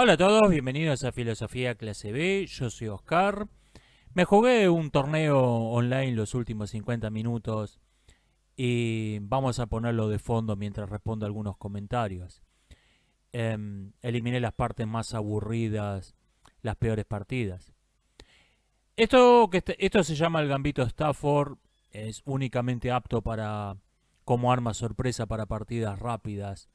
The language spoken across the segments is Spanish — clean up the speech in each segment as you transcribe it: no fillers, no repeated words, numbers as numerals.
Hola a todos, bienvenidos a Filosofía Clase B, yo soy Oscar. Me jugué un torneo online los últimos 50 minutos y vamos a ponerlo de fondo mientras respondo algunos comentarios. Eliminé las partes más aburridas, las peores partidas. Esto se llama el Gambito Stafford, es únicamente apto como arma sorpresa para partidas rápidas.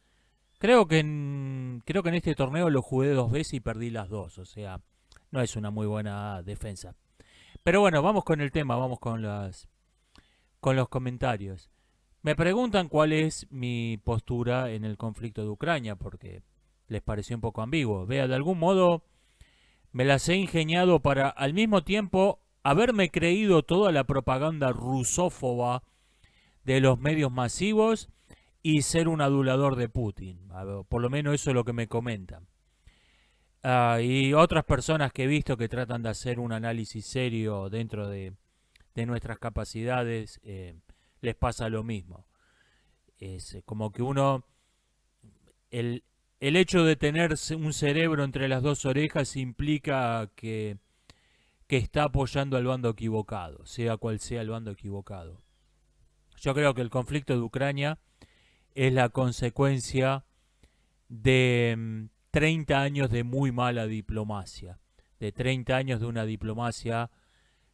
Creo que en este torneo lo jugué dos veces y perdí las dos, o sea, no es una muy buena defensa. Pero bueno, vamos con el tema, vamos con los comentarios. Me preguntan cuál es mi postura en el conflicto de Ucrania, porque les pareció un poco ambiguo. Vea, de algún modo me las he ingeniado para al mismo tiempo haberme creído toda la propaganda rusófoba de los medios masivos y ser un adulador de Putin. Por lo menos eso es lo que me comentan. Y otras personas que he visto que tratan de hacer un análisis serio dentro de nuestras capacidades, les pasa lo mismo. Es como que el, el hecho de tener un cerebro entre las dos orejas implica que está apoyando al bando equivocado, sea cual sea el bando equivocado. Yo creo que el conflicto de Ucrania es la consecuencia de 30 años de muy mala diplomacia, de 30 años de una diplomacia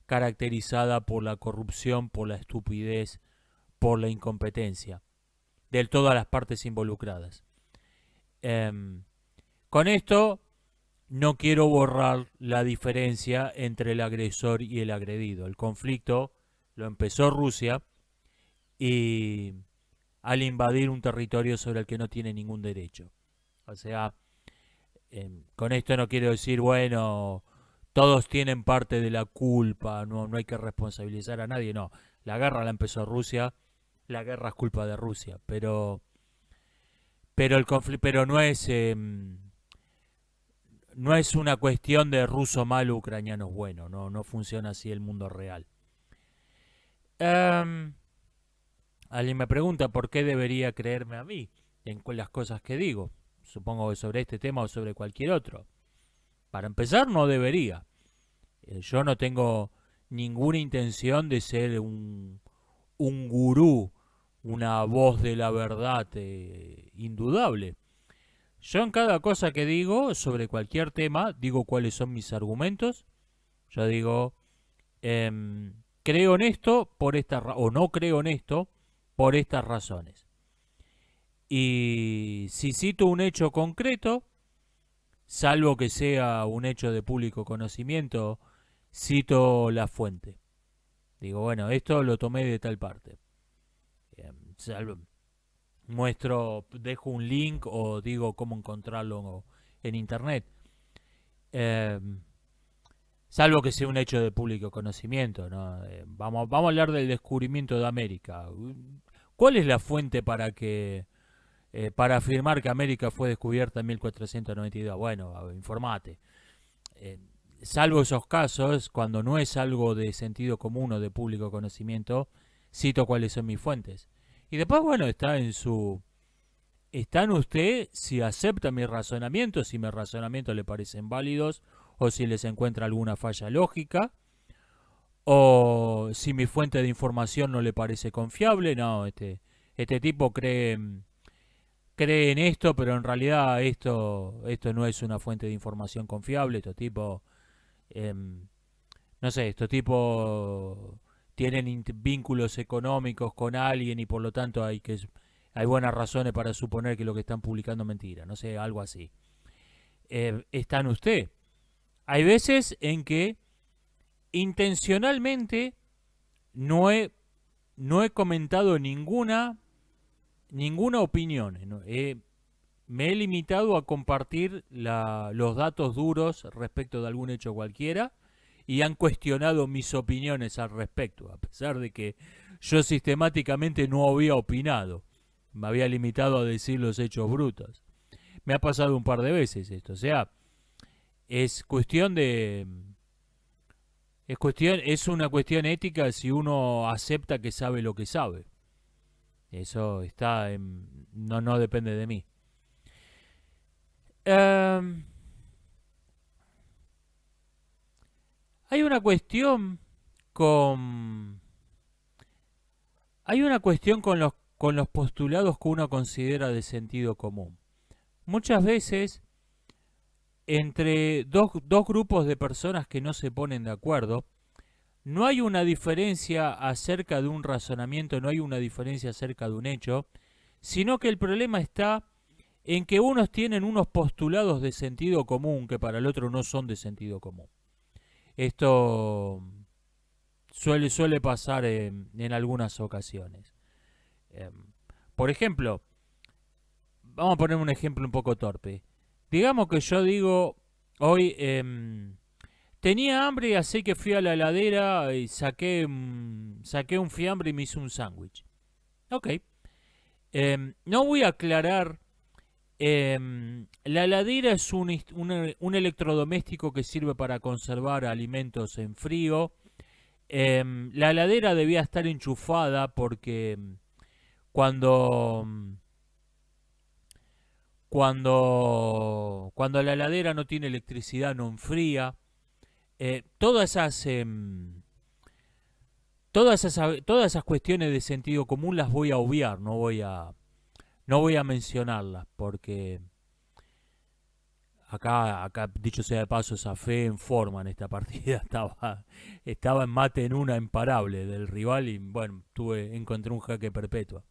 caracterizada por la corrupción, por la estupidez, por la incompetencia de todas las partes involucradas. Em, con esto no quiero borrar la diferencia entre el agresor y el agredido. El conflicto lo empezó Rusia y al invadir un territorio sobre el que no tiene ningún derecho. O sea, con esto no quiero decir, bueno, todos tienen parte de la culpa, no hay que responsabilizar a nadie, no. La guerra la empezó Rusia, la guerra es culpa de Rusia, pero el conflicto, pero no es una cuestión de ruso malo, ucraniano bueno, no funciona así el mundo real. Um, Alguien me pregunta por qué debería creerme a mí en las cosas que digo. Supongo que sobre este tema o sobre cualquier otro. Para empezar, no debería. Yo no tengo ninguna intención de ser un gurú, una voz de la verdad indudable. Yo en cada cosa que digo sobre cualquier tema, digo cuáles son mis argumentos. Yo digo, creo en esto o no creo en esto por estas razones. Y si cito un hecho concreto, salvo que sea un hecho de público conocimiento, cito la fuente. Digo, bueno, esto lo tomé de tal parte. Salvo, dejo un link o digo cómo encontrarlo en internet. Eh, Salvo que sea un hecho de público conocimiento, ¿no? Vamos a hablar del descubrimiento de América. ¿Cuál es la fuente para afirmar que América fue descubierta en 1492? Bueno, informate. Eh, Salvo esos casos, cuando no es algo de sentido común o de público conocimiento, cito cuáles son mis fuentes. Y después, bueno, está en usted si acepta mis razonamientos, si mis razonamientos le parecen válidos o si les encuentra alguna falla lógica o si mi fuente de información no le parece confiable. No, este tipo cree en esto, pero en realidad esto no es una fuente de información confiable. Eh, no sé, estos tipos tienen vínculos económicos con alguien y por lo tanto hay buenas razones para suponer que lo que están publicando es mentira. No sé, algo así. Está en usted. Hay veces en que intencionalmente no he, no he comentado ninguna opinión. ¿No? Me he limitado a compartir los datos duros respecto de algún hecho cualquiera y han cuestionado mis opiniones al respecto, a pesar de que yo sistemáticamente no había opinado. Me había limitado a decir los hechos brutos. Me ha pasado un par de veces esto. O sea, es cuestión de... es una cuestión ética si uno acepta que sabe lo que sabe. Eso no depende de mí. Um, Hay una cuestión con... Hay una cuestión con los postulados que uno considera de sentido común. Muchas veces, entre dos grupos de personas que no se ponen de acuerdo, no hay una diferencia acerca de un razonamiento, no hay una diferencia acerca de un hecho, sino que el problema está en que unos tienen unos postulados de sentido común que para el otro no son de sentido común. Esto suele pasar en algunas ocasiones. Eh, por ejemplo, vamos a poner un ejemplo un poco torpe. Digamos que yo digo hoy, tenía hambre, así que fui a la heladera y saqué un fiambre y me hice un sándwich. Ok. No voy a aclarar. La heladera es un electrodoméstico que sirve para conservar alimentos en frío. La heladera debía estar enchufada porque cuando, cuando la heladera no tiene electricidad no enfría. Todas esas todas esas cuestiones de sentido común las voy a obviar, no voy a mencionarlas porque acá dicho sea de paso, esa fe en forma en esta partida estaba en mate en una imparable del rival y bueno, encontré un jaque perpetua.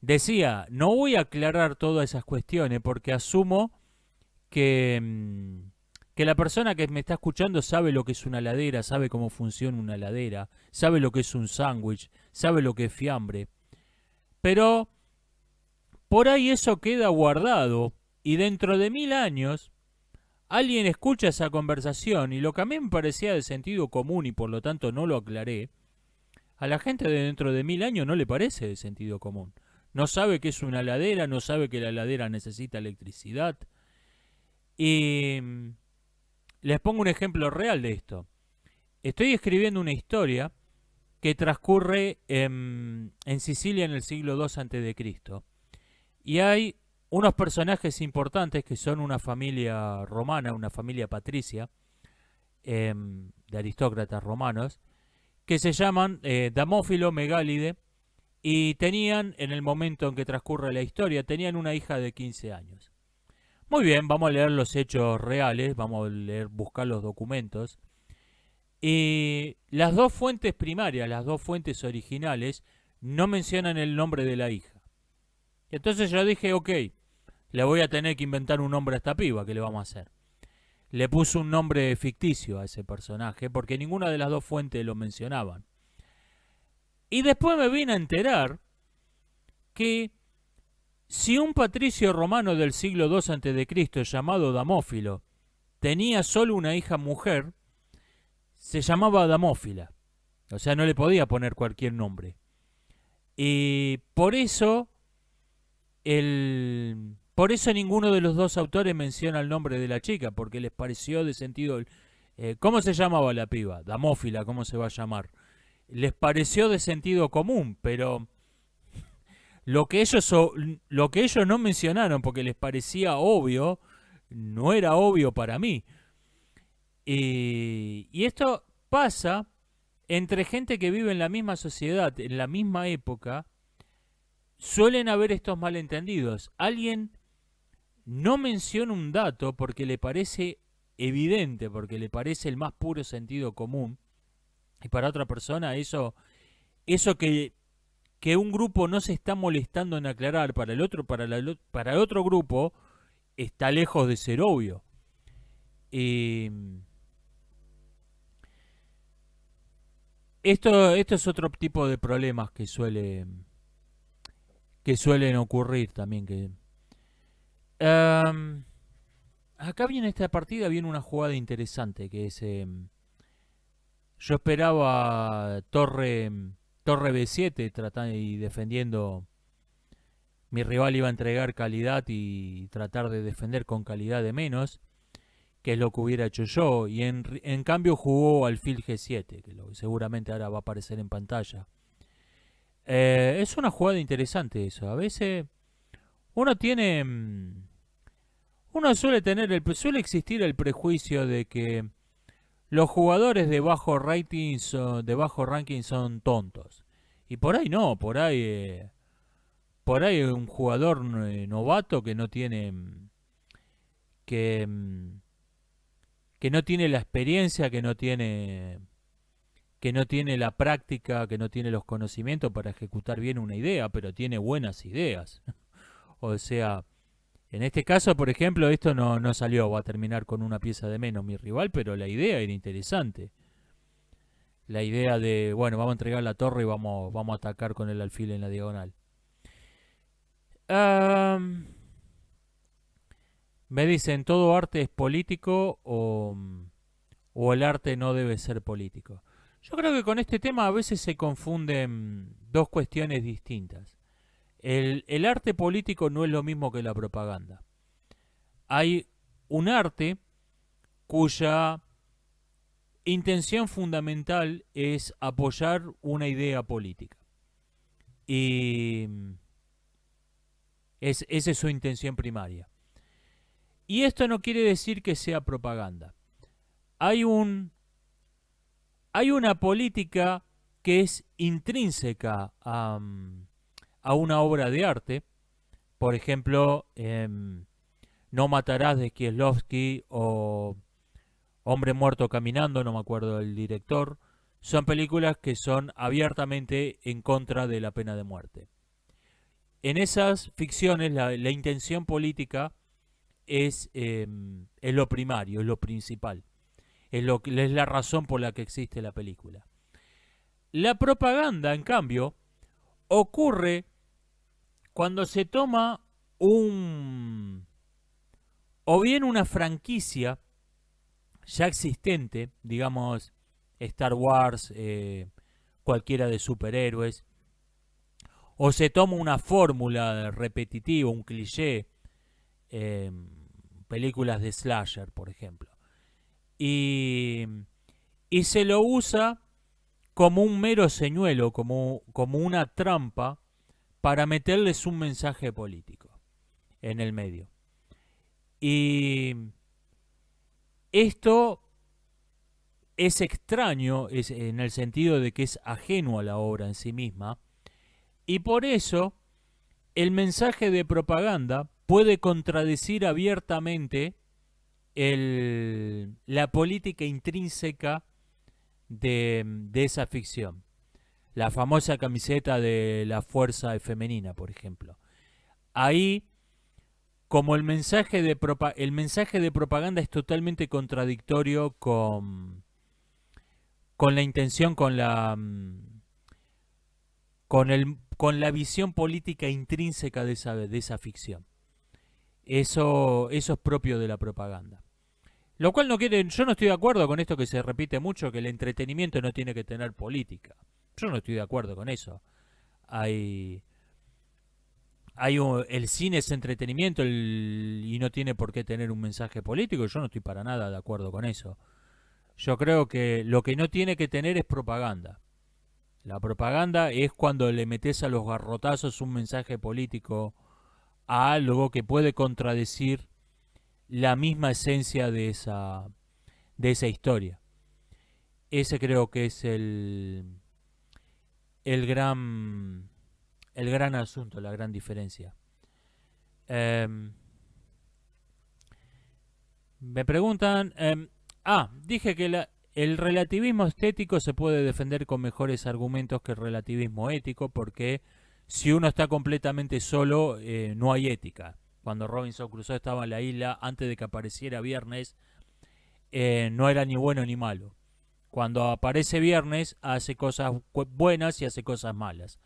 Decía, no voy a aclarar todas esas cuestiones porque asumo que, que la persona que me está escuchando sabe lo que es una heladera, sabe cómo funciona una heladera, sabe lo que es un sándwich, sabe lo que es fiambre. Pero por ahí eso queda guardado y dentro de 1000 años alguien escucha esa conversación y lo que a mí me parecía de sentido común y por lo tanto no lo aclaré, a la gente de dentro de 1000 años no le parece de sentido común. No sabe que es una heladera, no sabe que la heladera necesita electricidad. Y les pongo un ejemplo real de esto. Estoy escribiendo una historia que transcurre en Sicilia en el siglo II a.C. Y hay unos personajes importantes que son una familia romana, una familia patricia, de aristócratas romanos, que se llaman Damófilo, Megálide, y tenían, en el momento en que transcurre la historia, tenían una hija de 15 años. Muy bien, vamos a leer los hechos reales, vamos a buscar los documentos. Y las dos fuentes primarias, las dos fuentes originales, no mencionan el nombre de la hija. Entonces yo dije, ok, le voy a tener que inventar un nombre a esta piba, ¿qué le vamos a hacer? Le puse un nombre ficticio a ese personaje porque ninguna de las dos fuentes lo mencionaban. Y después me vine a enterar que si un patricio romano del siglo II a.C. llamado Damófilo tenía solo una hija mujer, se llamaba Damófila. O sea, no le podía poner cualquier nombre. Y por eso ninguno de los dos autores menciona el nombre de la chica, porque les pareció de sentido... ¿Cómo se llamaba la piba? Damófila, ¿cómo se va a llamar? Les pareció de sentido común, pero lo que ellos no mencionaron porque les parecía obvio, no era obvio para mí. Y esto pasa entre gente que vive en la misma sociedad, en la misma época, suelen haber estos malentendidos. Alguien no menciona un dato porque le parece evidente, porque le parece el más puro sentido común, y para otra persona eso que un grupo no se está molestando en aclarar, para el otro grupo está lejos de ser obvio. Esto es otro tipo de problemas que suelen ocurrir también. Acá viene esta partida, viene una jugada interesante que es... yo esperaba torre B7 tratando y defendiendo. Mi rival iba a entregar calidad y tratar de defender con calidad de menos, que es lo que hubiera hecho yo. Y en cambio jugó alfil G7, que seguramente ahora va a aparecer en pantalla. Es una jugada interesante eso. A veces uno tiene... Uno suele existir el prejuicio de que los jugadores de bajo rating de bajo ranking son tontos. Y por ahí no, por ahí un jugador novato que no tiene que que no tiene la experiencia, que no tiene la práctica, que no tiene los conocimientos para ejecutar bien una idea, pero tiene buenas ideas. O sea, en este caso, por ejemplo, esto no salió, va a terminar con una pieza de menos mi rival, pero la idea era interesante. La idea de, bueno, vamos a entregar la torre y vamos a atacar con el alfil en la diagonal. Am, Me dicen, ¿todo arte es político o el arte no debe ser político? Yo creo que con este tema a veces se confunden dos cuestiones distintas. El arte político no es lo mismo que la propaganda. Hay un arte cuya intención fundamental es apoyar una idea política. Y esa es su intención primaria. Y esto no quiere decir que sea propaganda. Hay un hay una política que es intrínseca a una obra de arte. Por ejemplo, No matarás de Kieslowski o Hombre muerto caminando, no me acuerdo del director. Son películas que son abiertamente en contra de la pena de muerte. En esas ficciones la intención política es lo primario, es lo principal. Es la razón por la que existe la película. La propaganda, en cambio, ocurre cuando se toma o bien una franquicia ya existente, digamos Star Wars, cualquiera de superhéroes, o se toma una fórmula repetitiva, un cliché, eh, películas de slasher, por ejemplo, y, y se lo usa como un mero señuelo, como una trampa para meterles un mensaje político en el medio. Y esto es extraño en el sentido de que es ajeno a la obra en sí misma, y por eso el mensaje de propaganda puede contradecir abiertamente la política intrínseca de esa ficción. La famosa camiseta de la fuerza femenina, por ejemplo. Ahí, como el mensaje de propaganda es totalmente contradictorio con la intención, con la visión política intrínseca de esa ficción. Eso es propio de la propaganda. Lo cual no quiere, yo no estoy de acuerdo con esto que se repite mucho, que el entretenimiento no tiene que tener política. Yo no estoy de acuerdo con eso. Hay, el cine es entretenimiento y no tiene por qué tener un mensaje político. Yo no estoy para nada de acuerdo con eso. Yo creo que lo que no tiene que tener es propaganda. La propaganda es cuando le metes a los garrotazos un mensaje político a algo que puede contradecir la misma esencia de esa historia. Ese creo que es el gran el gran asunto, la gran diferencia. Eh, Me preguntan, dije que el relativismo estético se puede defender con mejores argumentos que el relativismo ético, porque si uno está completamente solo, no hay ética. Cuando Robinson Crusoe estaba en la isla, antes de que apareciera Viernes, no era ni bueno ni malo. Cuando aparece Viernes, hace cosas buenas y hace cosas malas.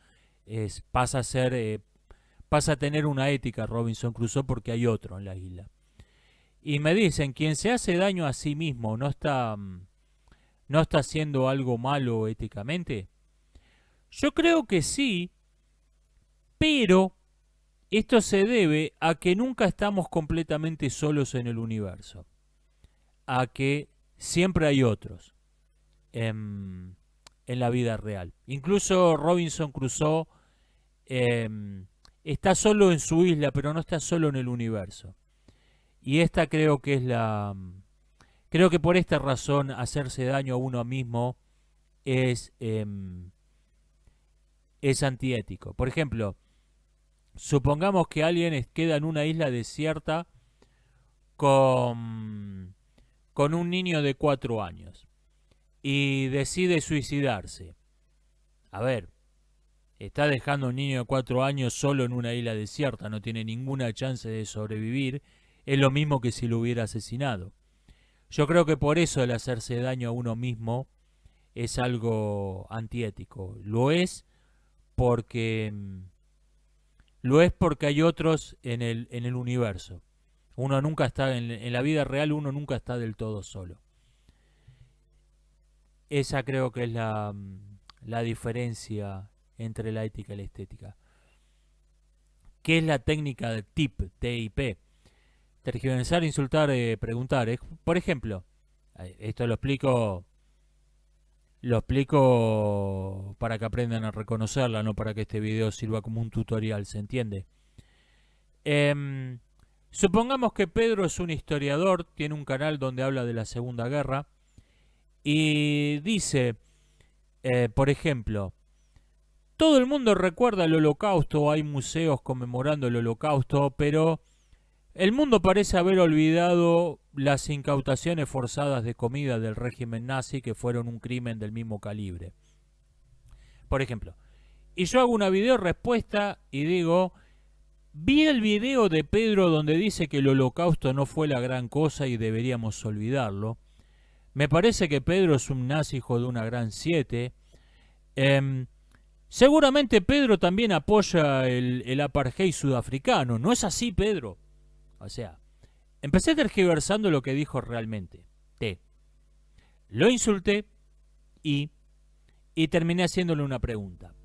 Pasa a ser, pasa a tener una ética Robinson Crusoe porque hay otro en la isla. Y me dicen, quien se hace daño a sí mismo no está haciendo algo malo éticamente. Yo creo que sí, pero esto se debe a que nunca estamos completamente solos en el universo, a que siempre hay otros en la vida real. Incluso Robinson Crusoe está solo en su isla, pero no está solo en el universo. Y esta creo que es Creo que por esta razón hacerse daño a uno mismo es, es antiético. Por ejemplo, supongamos que alguien queda en una isla desierta con, con un niño de 4 años y decide suicidarse. A ver, está dejando a un niño de 4 años solo en una isla desierta, no tiene ninguna chance de sobrevivir. Es lo mismo que si lo hubiera asesinado. Yo creo que por eso el hacerse daño a uno mismo es algo antiético. Porque lo es porque hay otros en el universo. Uno nunca está en la vida real, uno nunca está del todo solo. Esa creo que es la diferencia entre la ética y la estética. ¿Qué es la técnica de TIP? Tergiversar, insultar, preguntar. Por ejemplo, esto lo explico para que aprendan a reconocerla, no para que este video sirva como un tutorial, ¿se entiende? Em, Supongamos que Pedro es un historiador, tiene un canal donde habla de la Segunda Guerra y dice, por ejemplo, todo el mundo recuerda el Holocausto, hay museos conmemorando el Holocausto, pero el mundo parece haber olvidado las incautaciones forzadas de comida del régimen nazi que fueron un crimen del mismo calibre. Por ejemplo, y yo hago una video respuesta y digo, vi el video de Pedro donde dice que el Holocausto no fue la gran cosa y deberíamos olvidarlo. Me parece que Pedro es un nazi hijo de una gran 7. Seguramente Pedro también apoya el apartheid sudafricano. ¿No es así, Pedro? O sea, empecé tergiversando lo que dijo realmente. Lo insulté y, y terminé haciéndole una pregunta.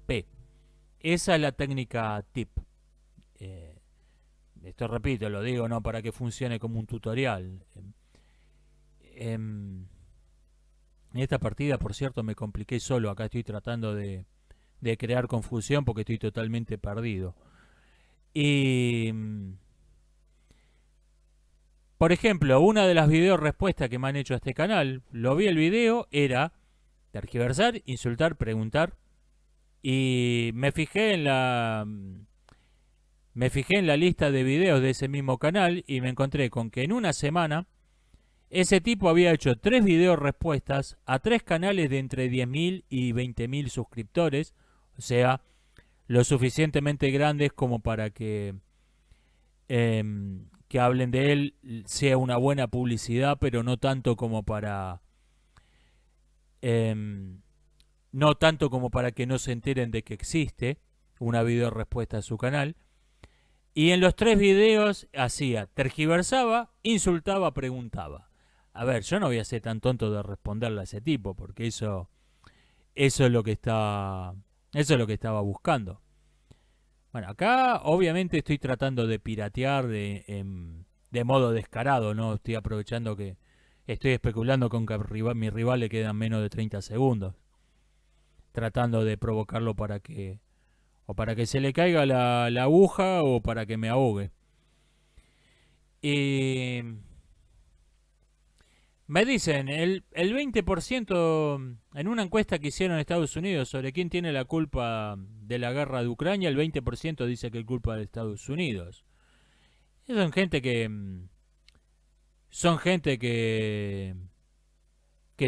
Esa es la técnica TIP. Esto repito, lo digo no para que funcione como un tutorial. En esta partida, por cierto, me compliqué solo. Acá estoy tratando de crear confusión porque estoy totalmente perdido. Y por ejemplo, una de las video respuestas que me han hecho a este canal, lo vi el video, era tergiversar, insultar, preguntar. Y me fijé en la lista de videos de ese mismo canal y me encontré con que en una semana ese tipo había hecho 3 videos respuestas a 3 canales de entre 10.000 y 20.000 suscriptores. O sea, lo suficientemente grandes como para que hablen de él sea una buena publicidad, pero no tanto como para no tanto como para que no se enteren de que existe una video respuesta a su canal. Y en los 3 videos hacía, tergiversaba, insultaba, preguntaba. A ver, yo no voy a ser tan tonto de responderle a ese tipo, porque eso es lo que estaba buscando. Bueno, acá obviamente estoy tratando de piratear de modo descarado, ¿no? Estoy aprovechando que estoy especulando con que a mi rival le quedan menos de 30 segundos. Tratando de provocarlo para que se le caiga la aguja o para que me ahogue. Y me dicen, el 20% en una encuesta que hicieron en Estados Unidos sobre quién tiene la culpa de la guerra de Ucrania, el 20% dice que es culpa de Estados Unidos. Y son gente que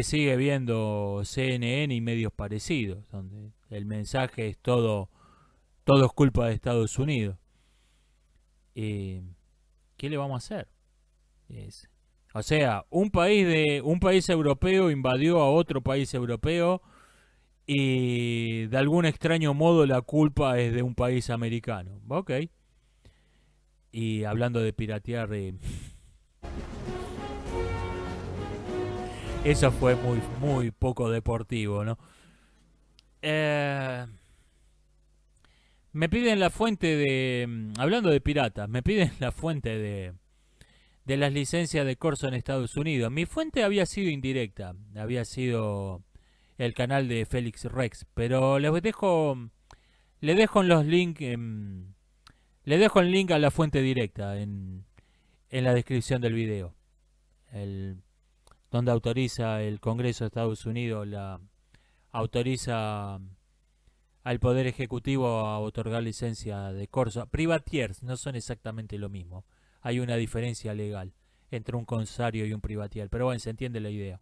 sigue viendo CNN y medios parecidos, donde el mensaje es todo es culpa de Estados Unidos. ¿Qué le vamos a hacer? O sea, un país europeo invadió a otro país europeo y de algún extraño modo la culpa es de un país americano. Ok. Y hablando de piratear, eso fue muy poco deportivo, ¿no? Me piden la fuente de... Hablando de piratas, me piden la fuente de las licencias de Corso en Estados Unidos. Mi fuente había sido indirecta, había sido el canal de Félix Rex, pero le dejo en los links, le dejo el link a la fuente directa en la descripción del video. donde autoriza el Congreso de Estados Unidos, autoriza al Poder Ejecutivo a otorgar licencia de corso. Privatiers no son exactamente lo mismo. Hay una diferencia legal entre un corsario y un privatier, pero bueno, se entiende la idea.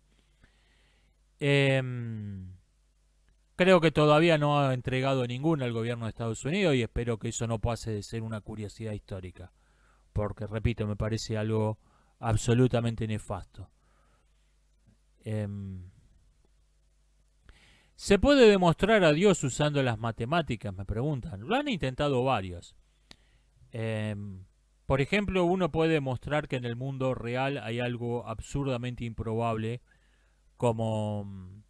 Creo que todavía no ha entregado ninguna al gobierno de Estados Unidos y espero que eso no pase de ser una curiosidad histórica, porque repito, me parece algo absolutamente nefasto. ¿Se puede demostrar a Dios usando las matemáticas? Me preguntan. Lo han intentado varios. Por ejemplo, uno puede demostrar que en el mundo real hay algo absurdamente improbable como,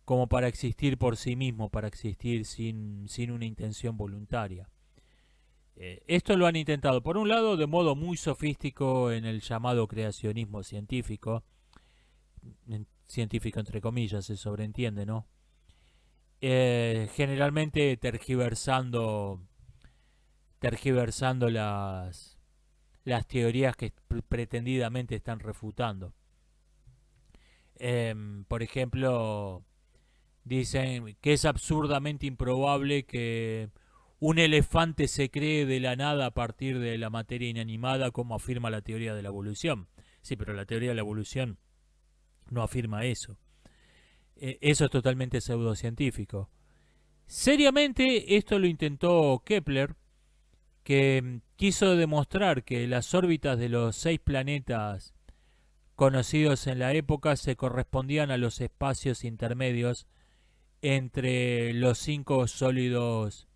como para existir por sí mismo, para existir sin una intención voluntaria. Esto lo han intentado, por un lado, de modo muy sofístico en el llamado creacionismo científico, científico entre comillas, se sobreentiende, ¿no? Generalmente tergiversando las teorías que pretendidamente están refutando. Por ejemplo, dicen que es absurdamente improbable que un elefante se cree de la nada a partir de la materia inanimada, como afirma la teoría de la evolución. Sí, pero la teoría de la evolución no afirma eso. Eso es totalmente pseudocientífico. Seriamente, esto lo intentó Kepler, que quiso demostrar que las órbitas de los 6 planetas conocidos en la época se correspondían a los espacios intermedios entre los cinco sólidos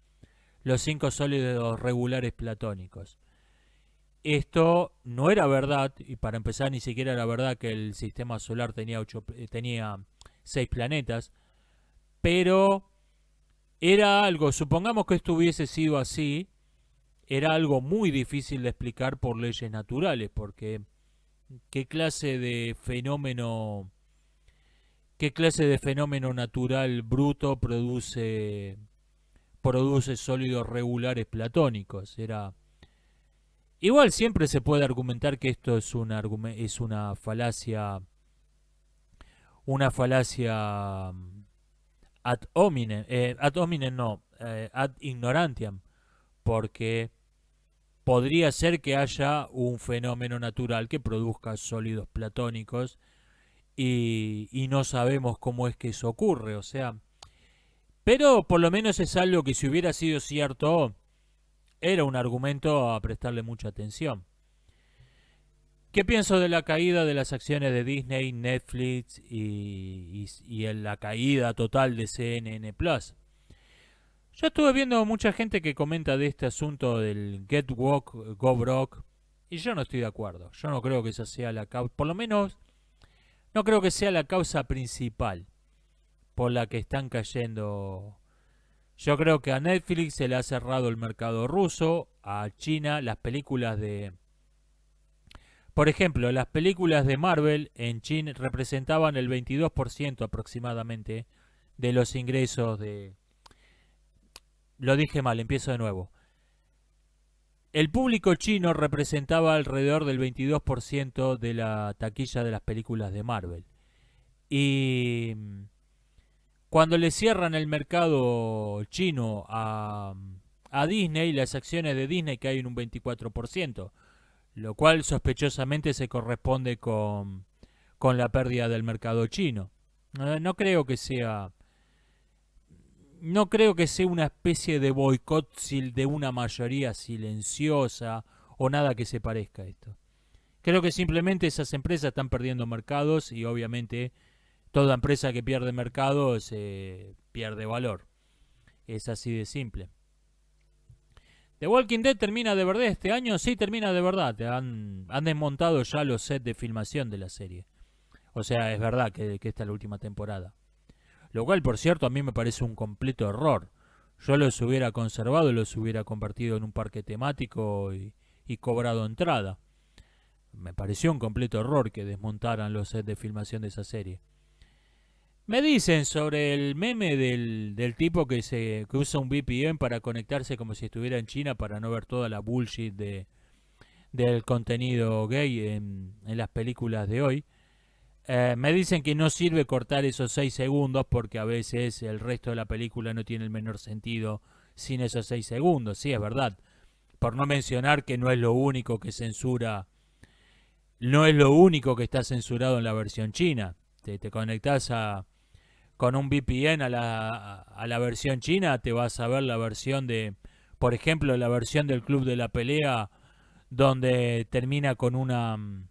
regulares platónicos. Esto no era verdad, y para empezar ni siquiera era verdad que el sistema solar tenía 6 planetas, pero era algo, supongamos que esto hubiese sido así, era algo muy difícil de explicar por leyes naturales, porque qué clase de fenómeno natural bruto produce sólidos regulares platónicos. Igual siempre se puede argumentar que esto es una falacia ad ignorantiam, porque podría ser que haya un fenómeno natural que produzca sólidos platónicos y no sabemos cómo es que eso ocurre, o sea, pero por lo menos es algo que si hubiera sido cierto, era un argumento a prestarle mucha atención. ¿Qué pienso de la caída de las acciones de Disney, Netflix y en la caída total de CNN Plus? Yo estuve viendo mucha gente que comenta de este asunto del Get Woke, Go Broke, y yo no estoy de acuerdo. Yo no creo que esa sea la causa, por lo menos no creo que sea la causa principal por la que están cayendo. Yo creo que a Netflix se le ha cerrado el mercado ruso, a China las películas de... Por ejemplo, las películas de Marvel en China representaban el 22% aproximadamente de los ingresos de... Lo dije mal, empiezo de nuevo. El público chino representaba alrededor del 22% de la taquilla de las películas de Marvel. Y cuando le cierran el mercado chino a Disney, las acciones de Disney caen un 24%, lo cual sospechosamente se corresponde con la pérdida del mercado chino. No creo que sea una especie de boicot de una mayoría silenciosa o nada que se parezca a esto. Creo que simplemente esas empresas están perdiendo mercados y obviamente toda empresa que pierde mercado se pierde valor. Es así de simple. ¿The Walking Dead termina de verdad este año? Sí, termina de verdad. Han desmontado ya los sets de filmación de la serie. O sea, es verdad que esta es la última temporada. Lo cual, por cierto, a mí me parece un completo error. Yo los hubiera conservado, los hubiera convertido en un parque temático y cobrado entrada. Me pareció un completo error que desmontaran los sets de filmación de esa serie. Me dicen sobre el meme del tipo que usa un VPN para conectarse como si estuviera en China para no ver toda la bullshit del contenido gay en las películas de hoy. Me dicen que no sirve cortar esos 6 segundos porque a veces el resto de la película no tiene el menor sentido sin esos 6 segundos. Sí, es verdad. Por no mencionar que no es lo único que censura, no es lo único que está censurado en la versión china. Te conectás con un VPN a la versión china, te vas a ver la versión de, por ejemplo, la versión del Club de la Pelea, donde termina con una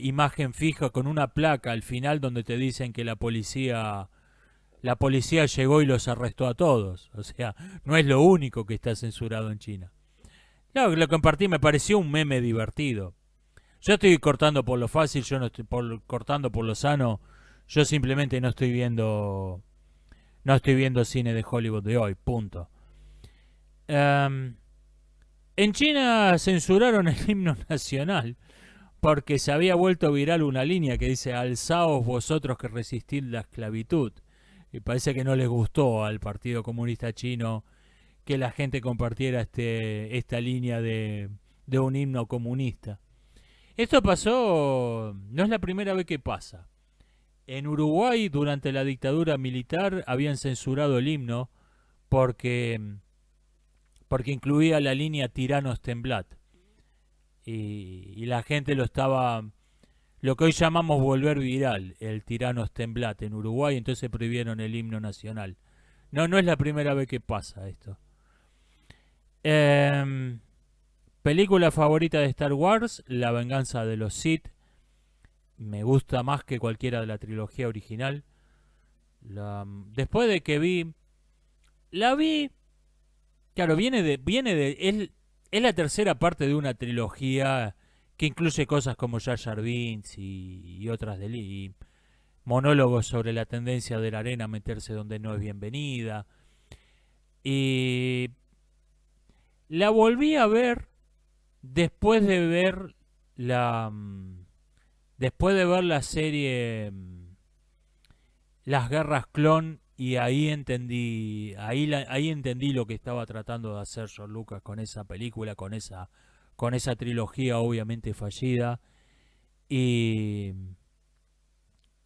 imagen fija, con una placa al final donde te dicen que la policía llegó y los arrestó a todos. O sea, no es lo único que está censurado en China. Claro, lo compartí, me pareció un meme divertido. Yo estoy cortando por lo fácil, yo no estoy cortando por lo sano. Yo simplemente no estoy viendo cine de Hollywood de hoy, punto. Um, en China censuraron el himno nacional porque se había vuelto viral una línea que dice alzaos vosotros que resistid la esclavitud. Y parece que no les gustó al Partido Comunista Chino que la gente compartiera esta línea de un himno comunista. Esto pasó, no es la primera vez que pasa. En Uruguay, durante la dictadura militar, habían censurado el himno porque, porque incluía la línea Tiranos Temblad. Y la gente lo que hoy llamamos volver viral, el Tiranos Temblad en Uruguay, entonces prohibieron el himno nacional. No, no es la primera vez que pasa esto. Em, Película favorita de Star Wars, La venganza de los Sith. Me gusta más que cualquiera de la trilogía original. Después de que la vi, claro, es la tercera parte de una trilogía que incluye cosas como Jar Jar Binks y otras y monólogos sobre la tendencia de la arena a meterse donde no es bienvenida. Y la volví a ver después de ver la después de ver la serie Las Guerras Clon, y ahí entendí lo que estaba tratando de hacer George Lucas con esa película, con esa trilogía obviamente fallida, y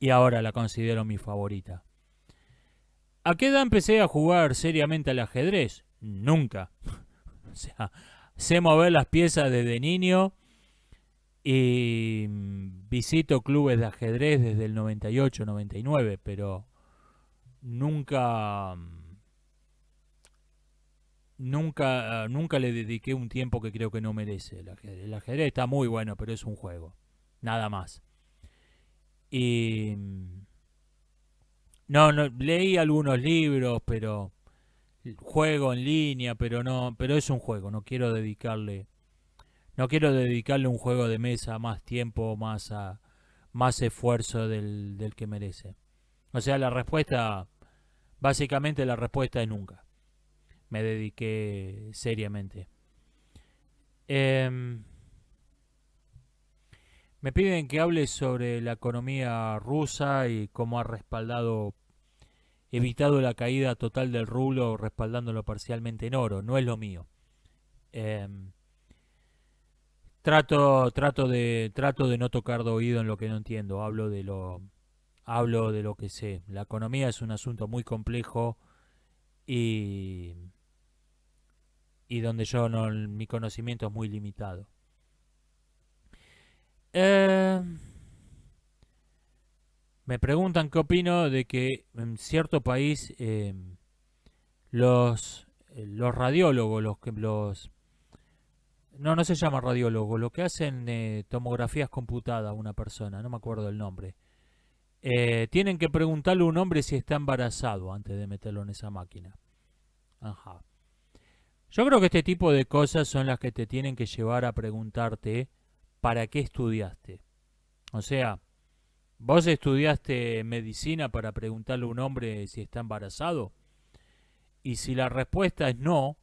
y ahora la considero mi favorita. ¿A qué edad empecé a jugar seriamente al ajedrez? Nunca. O sea, sé mover las piezas desde niño y visito clubes de ajedrez desde el 98, 99, pero nunca nunca le dediqué un tiempo que creo que no merece el ajedrez. El ajedrez está muy bueno, pero es un juego, nada más. Y no leí algunos libros, pero juego en línea, pero no, pero es un juego, no quiero dedicarle un juego de mesa más tiempo, más esfuerzo del que merece. O sea, básicamente la respuesta es nunca. Me dediqué seriamente. Em, Me piden que hable sobre la economía rusa y cómo ha evitado la caída total del rublo respaldándolo parcialmente en oro. No es lo mío. Em, trato de no tocar de oído en lo que no entiendo. Hablo de lo que sé. La economía es un asunto muy complejo y, y donde mi conocimiento es muy limitado. Eh, Me preguntan qué opino de que en cierto país los radiólogos, no se llama radiólogo, lo que hacen tomografías computadas a una persona, no me acuerdo el nombre, tienen que preguntarle a un hombre si está embarazado antes de meterlo en esa máquina. Ajá. Yo creo que este tipo de cosas son las que te tienen que llevar a preguntarte para qué estudiaste. O sea, vos estudiaste medicina para preguntarle a un hombre si está embarazado, y si la respuesta es no,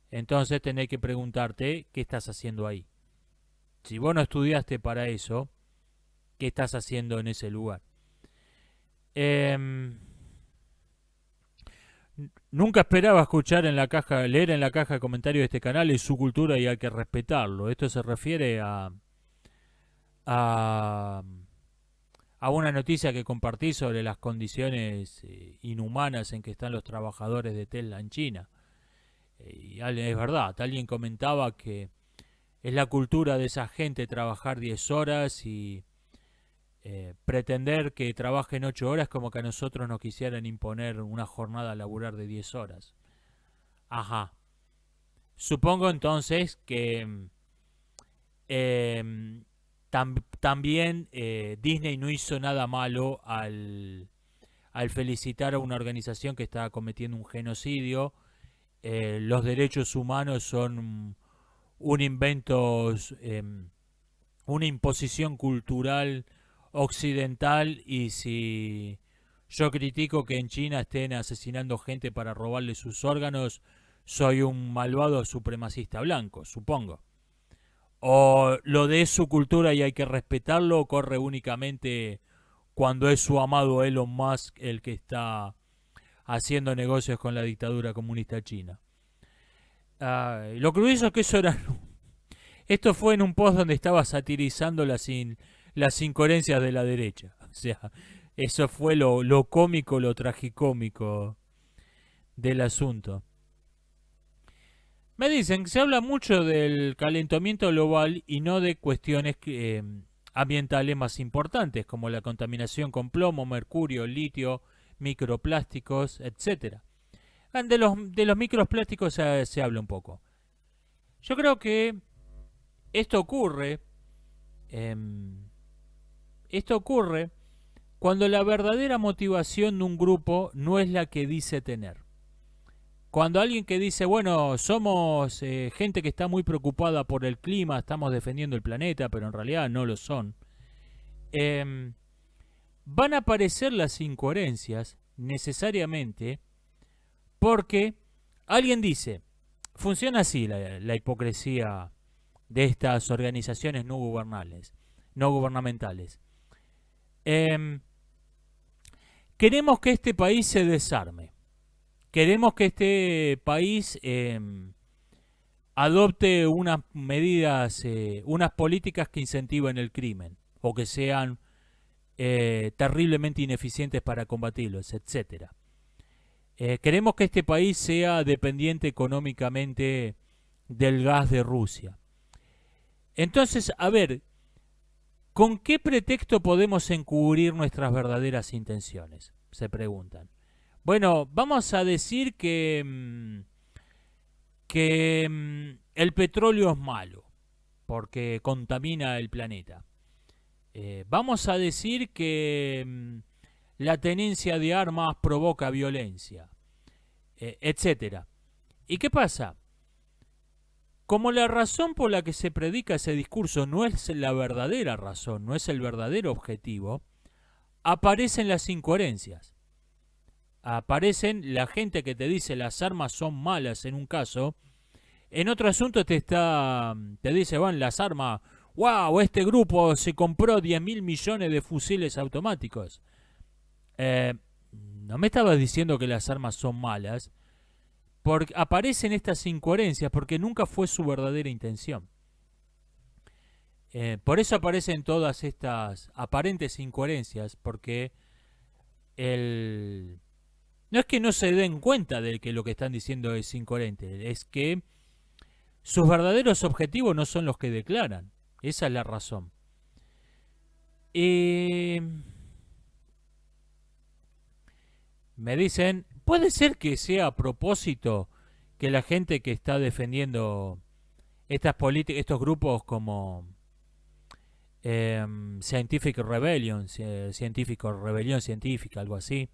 entonces tenés que preguntarte qué estás haciendo ahí. Si vos no estudiaste para eso, ¿qué estás haciendo en ese lugar? Em, Nunca esperaba leer en la caja de comentarios de este canal, es su cultura y hay que respetarlo. Esto se refiere a, a una noticia que compartí sobre las condiciones inhumanas en que están los trabajadores de Tesla en China. Y es verdad, alguien comentaba que es la cultura de esa gente trabajar 10 horas y pretender que trabajen 8 horas como que a nosotros nos quisieran imponer una jornada laboral de 10 horas. Ajá. Supongo entonces que eh, también Disney no hizo nada malo al felicitar a una organización que estaba cometiendo un genocidio. Los derechos humanos son un invento, una imposición cultural occidental, y si yo critico que en China estén asesinando gente para robarle sus órganos, soy un malvado supremacista blanco, supongo. O lo de su cultura y hay que respetarlo, corre únicamente cuando es su amado Elon Musk el que está haciendo negocios con la dictadura comunista china. Lo curioso es que esto fue en un post donde estaba satirizando las incoherencias de la derecha. O sea, eso fue lo cómico, lo tragicómico del asunto. Me dicen que se habla mucho del calentamiento global y no de cuestiones ambientales más importantes, como la contaminación con plomo, mercurio, litio, microplásticos, etcétera. De los microplásticos se habla un poco. Yo creo que esto ocurre, em, esto ocurre cuando la verdadera motivación de un grupo no es la que dice tener. Cuando alguien que dice, bueno, somos gente que está muy preocupada por el clima, estamos defendiendo el planeta, pero en realidad no lo son, em, van a aparecer las incoherencias necesariamente porque alguien dice, funciona así la hipocresía de estas organizaciones no gubernamentales. Em, Queremos que este país se desarme. Queremos que este país adopte unas medidas, unas políticas que incentiven el crimen o que sean terriblemente ineficientes para combatirlos, etcétera. Queremos que este país sea dependiente económicamente del gas de Rusia. Entonces, a ver, ¿con qué pretexto podemos encubrir nuestras verdaderas intenciones? Se preguntan. Bueno, vamos a decir que el petróleo es malo porque contamina el planeta. Vamos a decir que la tenencia de armas provoca violencia, etcétera. ¿Y qué pasa? Como la razón por la que se predica ese discurso no es la verdadera razón, no es el verdadero objetivo, aparecen las incoherencias. Aparecen la gente que te dice las armas son malas en un caso, en otro asunto te dice, bueno, las armas, wow, este grupo se compró 10 mil millones de fusiles automáticos. No me estabas diciendo que las armas son malas, porque aparecen estas incoherencias porque nunca fue su verdadera intención. Por eso aparecen todas estas aparentes incoherencias, porque no es que no se den cuenta de que lo que están diciendo es incoherente, es que sus verdaderos objetivos no son los que declaran. Esa es la razón. Me dicen, puede ser que sea a propósito que la gente que está defendiendo estas políticas, estos grupos como Scientific Rebellion, Científico Rebelión Científica, algo así,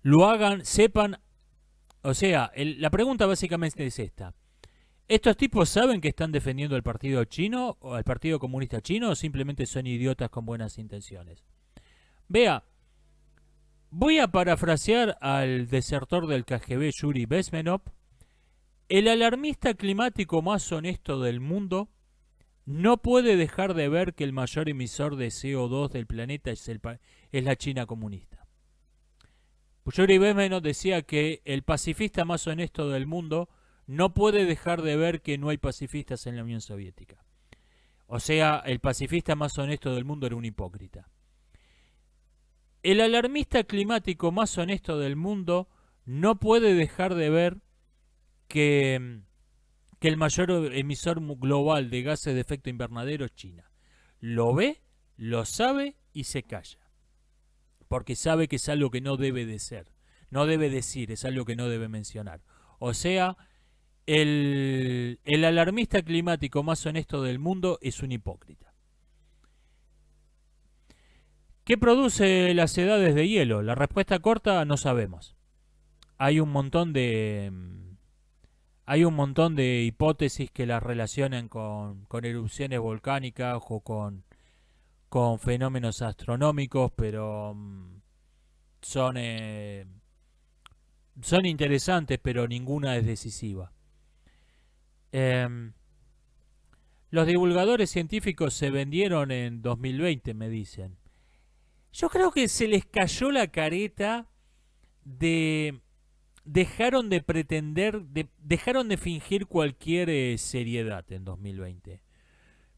lo hagan, sepan, o sea, la pregunta básicamente es esta. ¿Estos tipos saben que están defendiendo al partido chino o al Partido Comunista Chino o simplemente son idiotas con buenas intenciones? Vea, voy a parafrasear al desertor del KGB Yuri Bezmenov. El alarmista climático más honesto del mundo no puede dejar de ver que el mayor emisor de CO2 del planeta es la China comunista. Yuri Bezmenov decía que el pacifista más honesto del mundo no puede dejar de ver que no hay pacifistas en la Unión Soviética. O sea, el pacifista más honesto del mundo era un hipócrita. El alarmista climático más honesto del mundo no puede dejar de ver que, que el mayor emisor global de gases de efecto invernadero es China. Lo ve, lo sabe y se calla. Porque sabe que es algo que no debe de ser. No debe decir, es algo que no debe mencionar. O sea, el alarmista climático más honesto del mundo es un hipócrita. ¿Qué produce las edades de hielo? La respuesta corta, no sabemos. Hay un montón de hipótesis que las relacionan con erupciones volcánicas o con fenómenos astronómicos, pero son interesantes, pero ninguna es decisiva. Los divulgadores científicos se vendieron en 2020, me dicen. Yo creo que se les cayó la careta de... Dejaron de pretender, dejaron de fingir cualquier seriedad en 2020.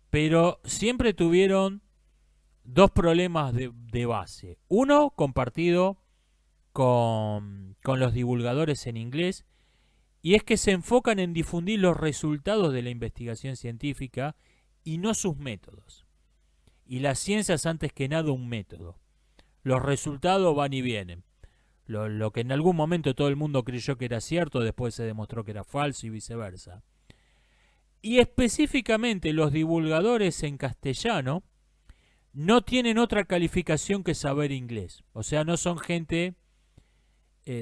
Pero siempre tuvieron dos problemas de base. Uno compartido con los divulgadores en inglés, y es que se enfocan en difundir los resultados de la investigación científica y no sus métodos. Y la ciencia es antes que nada un método. Los resultados van y vienen. Lo que en algún momento todo el mundo creyó que era cierto, después se demostró que era falso y viceversa. Y específicamente los divulgadores en castellano no tienen otra calificación que saber inglés. O sea, no son gente...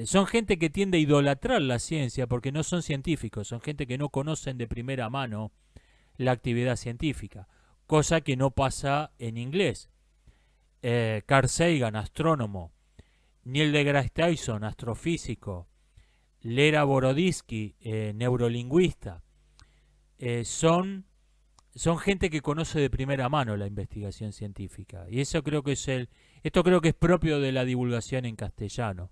son gente que tiende a idolatrar la ciencia porque no son científicos, son gente que no conocen de primera mano la actividad científica, cosa que no pasa en inglés. Carl Sagan, astrónomo, Neil deGrasse Tyson, astrofísico, Lera Boroditsky, neurolingüista, son gente que conoce de primera mano la investigación científica, y eso creo que esto creo que es propio de la divulgación en castellano.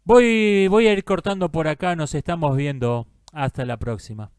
Voy a ir cortando por acá, nos estamos viendo, hasta la próxima.